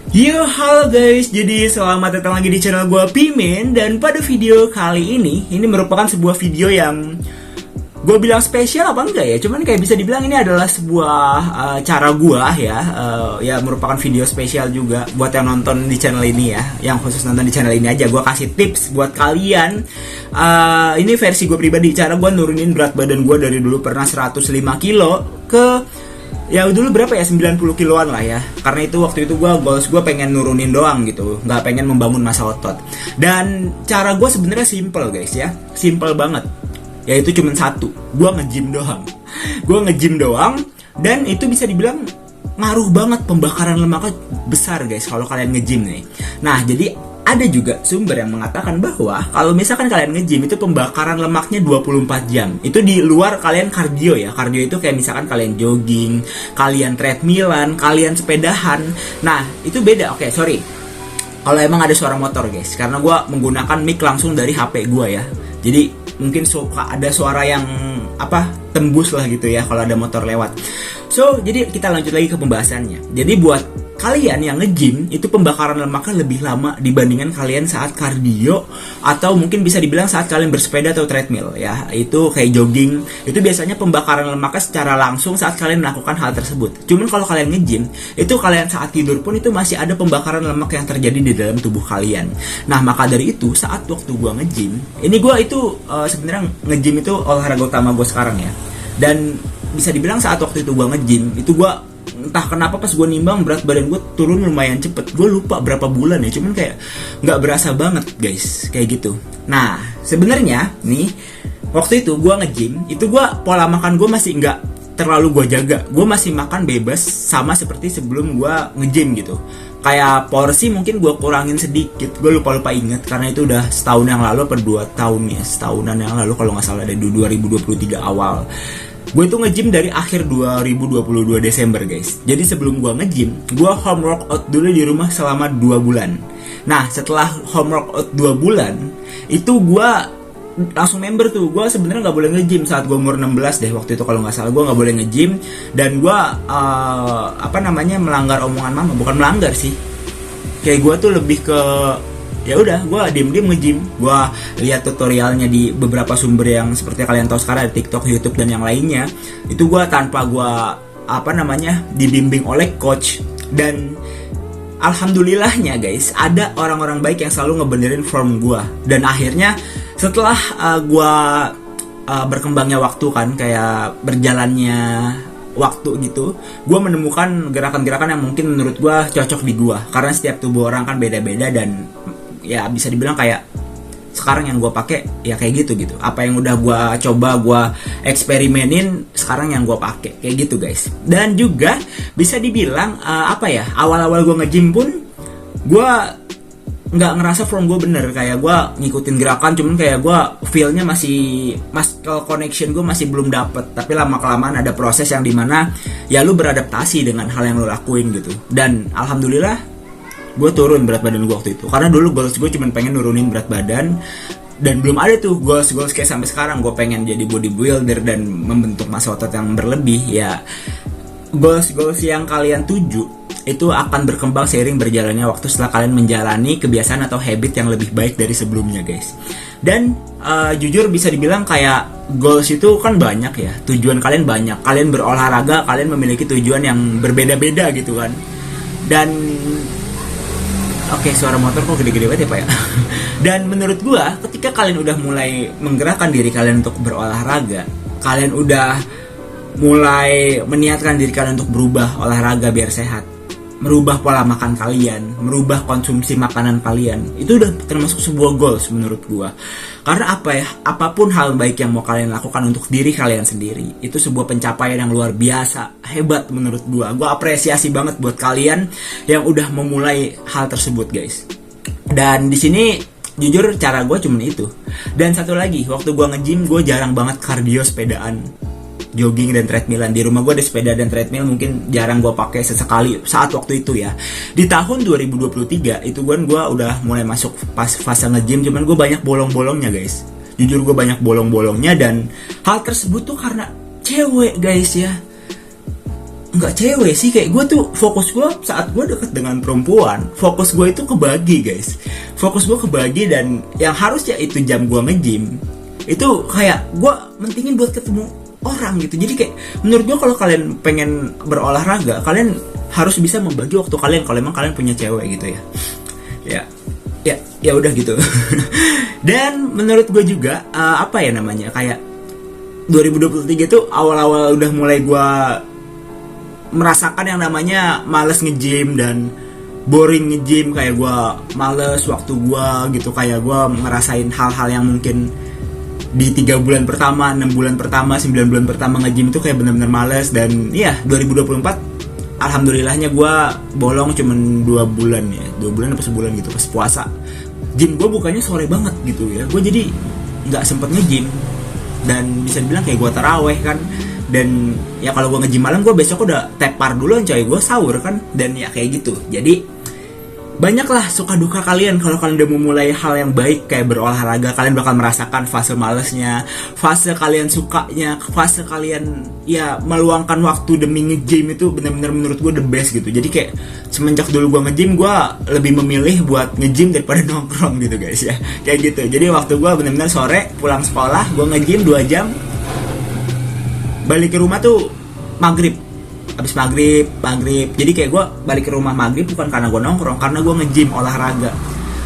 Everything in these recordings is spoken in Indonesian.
Yo, halo guys, jadi selamat datang lagi di channel gue Pimen. Dan pada video kali ini merupakan sebuah video yang gue bilang spesial apa enggak ya, cuman kayak bisa dibilang ini adalah sebuah cara gue ya merupakan video spesial juga buat yang nonton di channel ini ya, yang khusus nonton di channel ini aja. Gue kasih tips buat kalian. Ini versi gue pribadi, cara gue nurunin berat badan gue dari dulu pernah 105 kilo ke ya dulu berapa ya, 90 kiloan lah ya. Karena itu waktu itu goals gue pengen nurunin doang gitu, nggak pengen membangun massa otot. Dan cara gue sebenarnya simple guys ya, simple banget. Yaitu cuma satu, gue nge-gym doang. Gue nge-gym doang, dan itu bisa dibilang ngaruh banget, pembakaran lemaknya besar guys kalau kalian nge-gym nih. Nah jadi ada juga sumber yang mengatakan bahwa kalau misalkan kalian nge-gym itu pembakaran lemaknya 24 jam. Itu di luar kalian kardio ya. Kardio itu kayak misalkan kalian jogging, kalian treadmillan, kalian sepedahan. Nah itu beda, oke sorry kalau emang ada suara motor guys, karena gue menggunakan mic langsung dari HP gue ya. Jadi mungkin suka ada suara yang tembus lah gitu ya kalau ada motor lewat. So jadi kita lanjut lagi ke pembahasannya. Jadi buat kalian yang nge-gym itu pembakaran lemaknya lebih lama dibandingkan kalian saat kardio, atau mungkin bisa dibilang saat kalian bersepeda atau treadmill ya. Itu kayak jogging, itu biasanya pembakaran lemaknya secara langsung saat kalian melakukan hal tersebut. Cuman kalau kalian nge-gym, itu kalian saat tidur pun itu masih ada pembakaran lemak yang terjadi di dalam tubuh kalian. Nah maka dari itu saat waktu gua nge-gym, ini gua itu sebenarnya nge-gym itu olahraga utama gua sekarang ya. Dan bisa dibilang saat waktu itu gua nge-gym, itu gua entah kenapa pas gue nimbang berat badan gue turun lumayan cepet. Gue lupa berapa bulan ya, cuman kayak nggak berasa banget guys, kayak gitu. Nah sebenarnya nih waktu itu gue nge-gym, itu gue pola makan gue masih nggak terlalu gue jaga. Gue masih makan bebas sama seperti sebelum gue nge-gym gitu. Kayak porsi mungkin gue kurangin sedikit. Gue lupa inget karena itu udah setahun yang lalu atau 2 tahun ya, setahunan yang lalu kalau nggak salah, dari 2023 awal. Gue tuh nge-gym dari akhir 2022 Desember guys. Jadi sebelum gue nge-gym, gue home workout dulu di rumah selama 2 bulan. Nah setelah home workout 2 bulan, itu gue langsung member tuh. Gue sebenarnya nggak boleh nge-gym saat gue umur 16 deh waktu itu kalau nggak salah. Gue nggak boleh nge-gym, dan gue melanggar omongan mama. Bukan melanggar sih, kayak gue tuh lebih ke ya udah gue diem nge-gym. Gue lihat tutorialnya di beberapa sumber yang seperti kalian tahu sekarang, TikTok, YouTube dan yang lainnya. Itu gue tanpa gue dibimbing oleh coach. Dan alhamdulillahnya guys, ada orang-orang baik yang selalu ngebenerin form gue. Dan akhirnya setelah gue berkembangnya waktu kan, kayak berjalannya waktu gitu, gue menemukan gerakan-gerakan yang mungkin menurut gue cocok di gue. Karena setiap tubuh orang kan beda-beda, dan ya bisa dibilang kayak sekarang yang gue pakai ya kayak gitu. Apa yang udah gue coba, gue eksperimenin, sekarang yang gue pakai kayak gitu guys. Dan juga bisa dibilang awal-awal gue nge-gym pun gue nggak ngerasa form gue bener. Kayak gue ngikutin gerakan, cuman kayak gue feelnya masih muscle connection gue masih belum dapet. Tapi lama-kelamaan ada proses yang dimana ya lu beradaptasi dengan hal yang lu lakuin gitu. Dan alhamdulillah gue turun berat badan gue waktu itu. Karena dulu goals gue cuma pengen nurunin berat badan, dan belum ada tuh goals kayak sampai sekarang gue pengen jadi bodybuilder dan membentuk massa otot yang berlebih. Ya goals yang kalian tuju itu akan berkembang seiring berjalannya waktu setelah kalian menjalani kebiasaan atau habit yang lebih baik dari sebelumnya guys. Dan jujur bisa dibilang kayak goals itu kan banyak ya, tujuan kalian banyak. Kalian berolahraga, kalian memiliki tujuan yang berbeda-beda gitu kan. Dan oke, suara motor kok gede-gede banget ya Pak ya. Dan menurut gua, ketika kalian udah mulai menggerakkan diri kalian untuk berolahraga, kalian udah mulai meniatkan diri kalian untuk berubah olahraga biar sehat, merubah pola makan kalian, merubah konsumsi makanan kalian, itu udah termasuk sebuah goals menurut gua. Karena apapun hal baik yang mau kalian lakukan untuk diri kalian sendiri, itu sebuah pencapaian yang luar biasa, hebat menurut gua. Gua apresiasi banget buat kalian yang udah memulai hal tersebut guys. Dan di sini jujur cara gua cuma itu. Dan satu lagi, waktu gua nge-gym gua jarang banget kardio sepedaan, jogging dan treadmillan. Di rumah gue ada sepeda dan treadmill, mungkin jarang gue pakai, sesekali saat waktu itu ya. Di tahun 2023 itu gue udah mulai masuk pas fase nge-gym, cuman gue banyak bolong-bolongnya guys. Jujur gue banyak bolong-bolongnya, dan hal tersebut tuh karena cewek guys ya. nggak cewek sih, kayak gue tuh fokus gue saat gue deket dengan perempuan, fokus gue itu kebagi guys, fokus gue kebagi, dan yang harusnya itu jam gue nge-gym itu kayak gue mentingin buat ketemu orang gitu. Jadi kayak menurut gue kalau kalian pengen berolahraga, kalian harus bisa membagi waktu kalian kalau emang kalian punya cewek gitu ya udah gitu. Dan menurut gue juga apa ya namanya, kayak 2023 tuh awal-awal udah mulai gue merasakan yang namanya males nge-gym dan boring nge-gym, kayak gue males waktu gue gitu, kayak gue ngerasain hal-hal yang mungkin di 3 bulan pertama, 6 bulan pertama, 9 bulan pertama nge-gym itu kayak bener-bener males. Dan iya 2024 alhamdulillahnya gue bolong cuman 2 bulan ya, 2 bulan apa sebulan gitu pas puasa. Gym gue bukannya sore banget gitu ya, gue jadi nggak sempet nge-gym, dan bisa dibilang kayak gue taraweh kan. Dan ya kalau gue nge-gym malam, gue besok udah tepar duluan coy, gue sahur kan, dan ya kayak gitu. Jadi banyaklah suka duka kalian kalau kalian udah memulai hal yang baik kayak berolahraga. Kalian bakal merasakan fase malesnya, fase kalian sukanya, fase kalian ya meluangkan waktu demi nge-gym. Itu bener-bener menurut gue the best gitu. Jadi kayak semenjak dulu gue nge-gym, gue lebih memilih buat nge-gym daripada nongkrong gitu guys ya, kayak gitu. Jadi waktu gue bener-bener sore pulang sekolah, gue nge-gym 2 jam, balik ke rumah tuh maghrib. Habis maghrib, jadi kayak gue balik ke rumah maghrib bukan karena gue nongkrong, karena gue nge-gym, olahraga.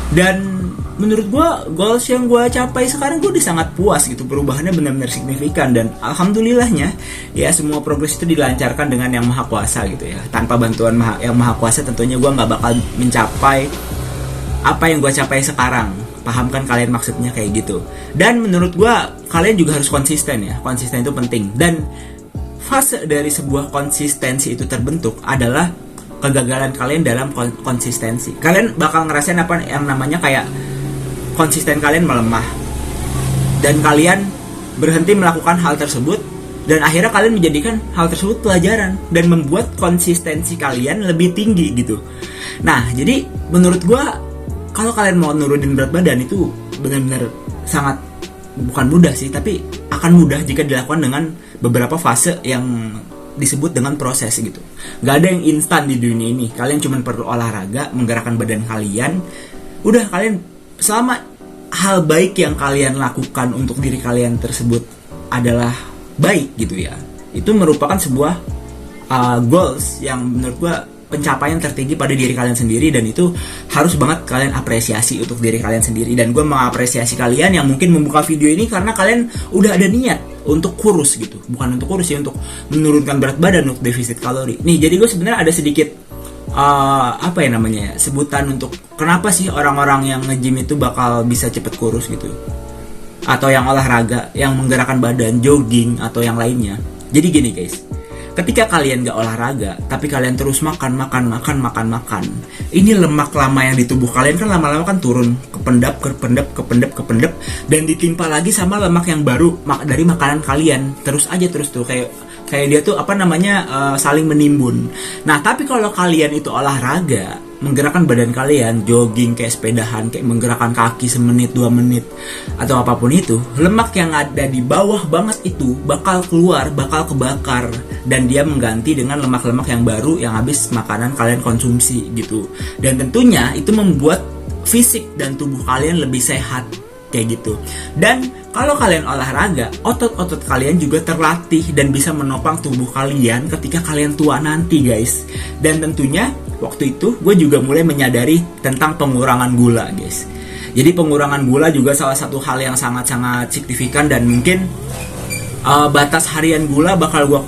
Dan menurut gue goals yang gue capai sekarang, gue udah sangat puas gitu, perubahannya benar-benar signifikan. Dan alhamdulillahnya ya semua progres itu dilancarkan dengan yang maha kuasa gitu ya. Tanpa bantuan yang maha kuasa tentunya gue nggak bakal mencapai apa yang gue capai sekarang. Paham kan kalian maksudnya kayak gitu. Dan menurut gue kalian juga harus konsisten ya, konsisten itu penting. Dan fase dari sebuah konsistensi itu terbentuk adalah kegagalan kalian dalam konsistensi. Kalian bakal ngerasain apa yang namanya kayak konsisten kalian melemah, dan kalian berhenti melakukan hal tersebut, dan akhirnya kalian menjadikan hal tersebut pelajaran dan membuat konsistensi kalian lebih tinggi gitu. Nah, jadi menurut gua kalau kalian mau nurunin berat badan itu benar-benar sangat, bukan mudah sih, tapi akan mudah jika dilakukan dengan beberapa fase yang disebut dengan proses gitu. Gak ada yang instan di dunia ini. Kalian cuma perlu olahraga, menggerakkan badan kalian. Udah, kalian selama hal baik yang kalian lakukan untuk diri kalian tersebut adalah baik gitu ya, itu merupakan sebuah goals yang menurut gua pencapaian tertinggi pada diri kalian sendiri, dan itu harus banget kalian apresiasi untuk diri kalian sendiri. Dan gue mengapresiasi kalian yang mungkin membuka video ini karena kalian udah ada niat untuk kurus gitu, bukan untuk kurus ya, untuk menurunkan berat badan, untuk defisit kalori. Nih, jadi gue sebenarnya ada sedikit apa ya namanya, sebutan untuk kenapa sih orang-orang yang nge-gym itu bakal bisa cepet kurus gitu, atau yang olahraga, yang menggerakkan badan, jogging atau yang lainnya. Jadi gini guys, ketika kalian gak olahraga, tapi kalian terus makan, ini lemak lama yang di tubuh kalian kan lama-lama kan turun, kependap, dan ditimpa lagi sama lemak yang baru dari makanan kalian. Terus tuh kayak dia tuh apa namanya saling menimbun. Nah, tapi kalau kalian itu olahraga, menggerakkan badan kalian, jogging, kayak sepedahan, kayak menggerakkan kaki semenit 2 menit atau apapun itu, lemak yang ada di bawah banget itu bakal keluar, bakal kebakar, dan dia mengganti dengan lemak-lemak yang baru yang habis makanan kalian konsumsi gitu. Dan tentunya itu membuat fisik dan tubuh kalian lebih sehat kayak gitu. Dan kalau kalian olahraga, otot-otot kalian juga terlatih dan bisa menopang tubuh kalian ketika kalian tua nanti guys. Dan tentunya waktu itu gue juga mulai menyadari tentang pengurangan gula guys. Jadi pengurangan gula juga salah satu hal yang sangat-sangat signifikan, dan mungkin batas harian gula bakal gue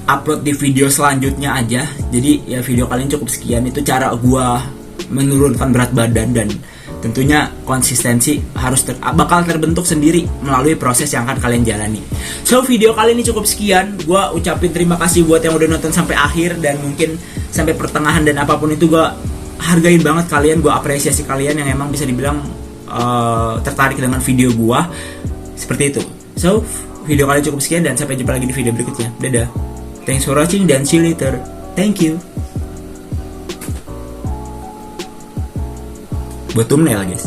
upload di video selanjutnya aja. Jadi ya video kalian cukup sekian, itu cara gue menurunkan berat badan, dan tentunya konsistensi harus bakal terbentuk sendiri melalui proses yang akan kalian jalani. So, video kali ini cukup sekian. Gue ucapin terima kasih buat yang udah nonton sampai akhir, dan mungkin sampai pertengahan, dan apapun itu gue hargain banget kalian. Gue apresiasi kalian yang emang bisa dibilang tertarik dengan video gue seperti itu. So, video kali cukup sekian, dan sampai jumpa lagi di video berikutnya. Dadah. Thanks for watching, dan see you later. Thank you. Buat thumbnail guys.